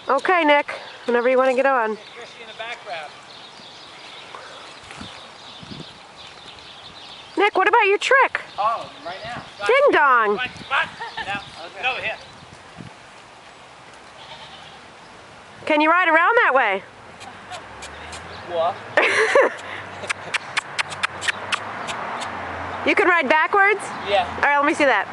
Okay, Nick. Whenever you want to get on. Chrissy in the background. Nick, what about your trick? Oh, right now. Ding dong. Spot. Now, get over here. Can you ride around that way? What? You can ride backwards? Yeah. All right, let me see that.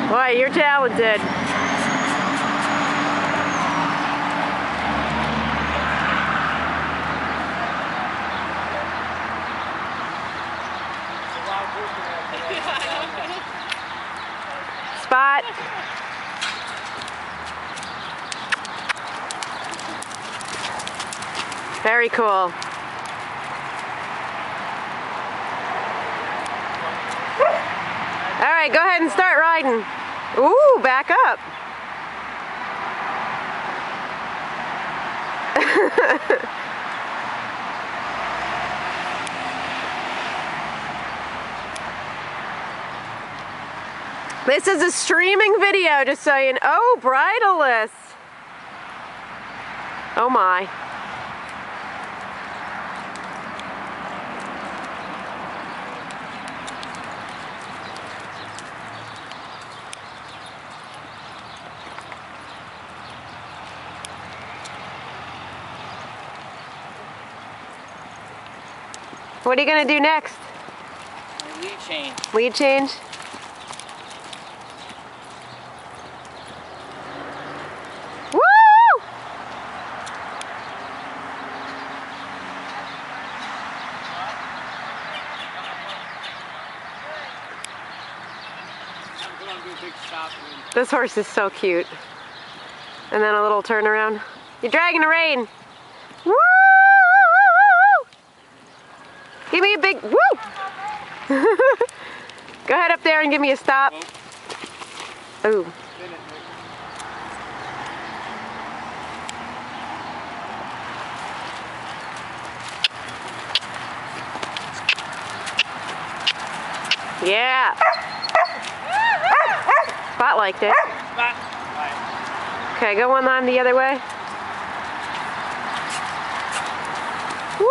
Boy, you're talented. Spot. Very cool. All right, go ahead and start riding. Ooh, back up. This is a streaming video, just so you know. Oh, bridleless. Oh my. What are you going to do next? Lead change. Lead change? Woo! This horse is so cute. And then a little turnaround. You're dragging the rein. Woo! Give me a big woo! Go ahead up there and give me a stop. Ooh. Yeah. Spot liked it. Okay, go one line the other way. Woo!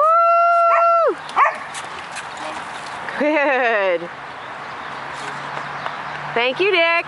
Good. Thank you, Dick.